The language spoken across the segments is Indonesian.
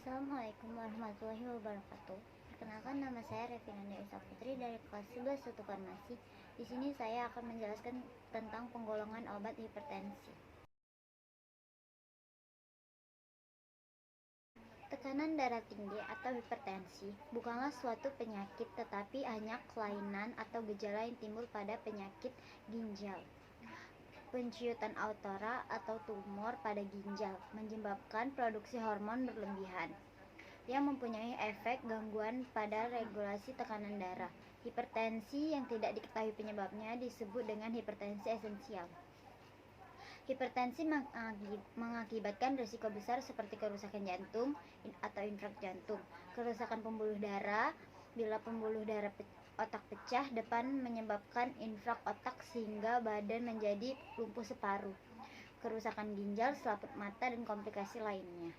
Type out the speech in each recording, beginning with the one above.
Assalamualaikum warahmatullahi wabarakatuh. Perkenalkan, nama saya Revinanda Isa Putri dari kelas 11 1 Farmasi. Di sini saya akan menjelaskan tentang penggolongan obat hipertensi. Tekanan darah tinggi atau hipertensi bukanlah suatu penyakit, tetapi hanya kelainan atau gejala yang timbul pada penyakit ginjal. Penciutan autora atau tumor pada ginjal menyebabkan produksi hormon berlebihan yang mempunyai efek gangguan pada regulasi tekanan darah. Hipertensi yang tidak diketahui penyebabnya disebut dengan hipertensi esensial. Hipertensi mengakibatkan risiko besar seperti kerusakan jantung atau infark jantung, kerusakan pembuluh darah. Bila pembuluh darah otak pecah depan menyebabkan infark otak sehingga badan menjadi lumpuh separuh, kerusakan ginjal, selaput mata, dan komplikasi lainnya.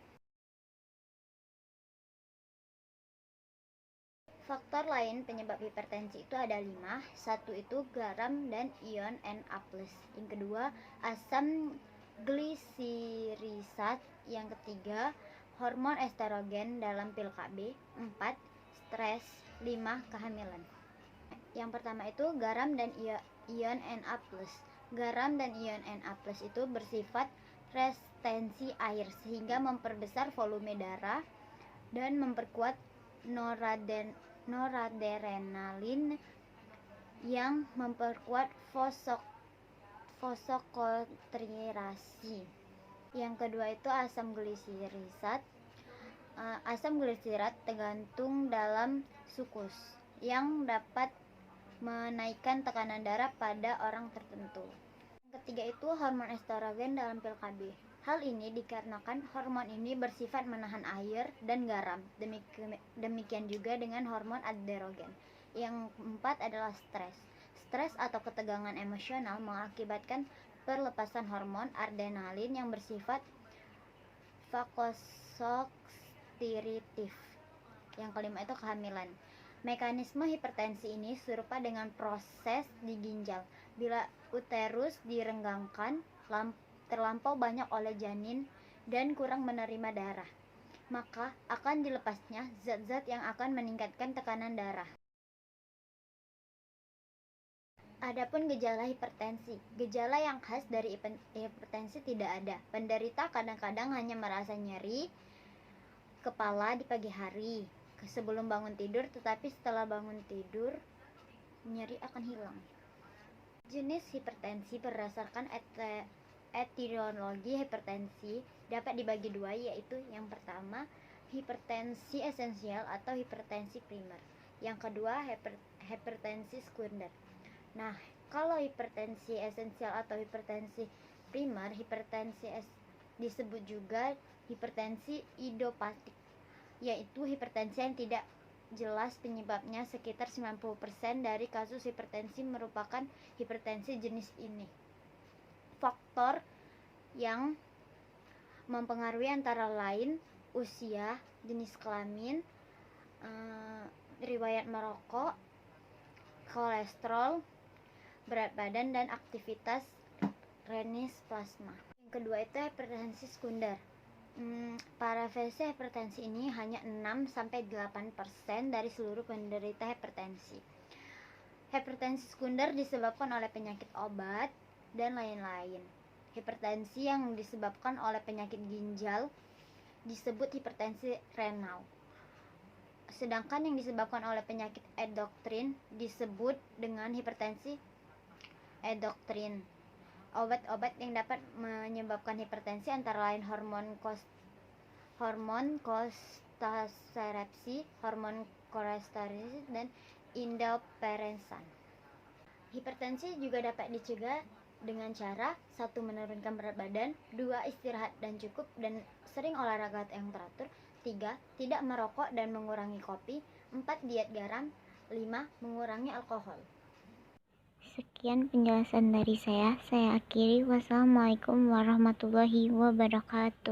Faktor lain penyebab hipertensi itu ada 5. Satu itu garam dan ion Na+. Yang kedua, asam glisirisat. Yang ketiga, hormon estrogen dalam pil KB. 4. Stres. 5. Kehamilan. Yang pertama itu garam dan ion Na+. Garam dan ion Na+ itu bersifat restensi air sehingga memperbesar volume darah dan memperkuat noradrenalin yang memperkuat vasokonstriksi. Yang kedua itu asam glisirisat. Asam glisirat tergantung dalam sukus yang dapat menaikkan tekanan darah pada orang tertentu. Yang ketiga itu hormon estrogen dalam pil KB. Hal ini dikarenakan hormon ini bersifat menahan air dan garam. Demikian juga dengan hormon androgen. Yang keempat adalah stres. Stres atau ketegangan emosional mengakibatkan perlepasan hormon adrenalin yang bersifat vasokonstriktif. Yang kelima itu kehamilan. Mekanisme hipertensi ini serupa dengan proses di ginjal. Bila uterus direnggangkan terlampau banyak oleh janin dan kurang menerima darah, maka akan dilepasnya zat-zat yang akan meningkatkan tekanan darah. Adapun gejala hipertensi, gejala yang khas dari hipertensi tidak ada. Penderita kadang-kadang hanya merasa nyeri kepala di pagi hari sebelum bangun tidur, tetapi setelah bangun tidur nyeri akan hilang. Jenis hipertensi berdasarkan etiologi hipertensi dapat dibagi dua, yaitu yang pertama hipertensi esensial atau hipertensi primer, yang kedua hipertensi sekunder. Nah, kalau hipertensi esensial atau hipertensi primer, disebut juga hipertensi idiopatik, yaitu hipertensi yang tidak jelas penyebabnya. Sekitar 90% dari kasus hipertensi merupakan hipertensi jenis ini. Faktor yang mempengaruhi antara lain usia, jenis kelamin, riwayat merokok, kolesterol, berat badan, dan aktivitas renis plasma. Yang kedua itu hipertensi sekunder. Para versi hipertensi ini hanya 6-8% dari seluruh penderita hipertensi. Hipertensi sekunder disebabkan oleh penyakit obat dan lain-lain. Hipertensi yang disebabkan oleh penyakit ginjal disebut hipertensi renal. Sedangkan yang disebabkan oleh penyakit endokrin disebut dengan hipertensi endokrin. Obat-obat yang dapat menyebabkan hipertensi antara lain hormon kostaserepsi, hormon kolesterolis, dan indoperensan. Hipertensi juga dapat dicegah dengan cara 1. Menurunkan berat badan, 2. Istirahat dan cukup dan sering olahraga yang teratur, 3. Tidak merokok dan mengurangi kopi, 4. Diet garam, 5. Mengurangi alkohol. Sekian penjelasan dari saya akhiri. Wassalamualaikum warahmatullahi wabarakatuh.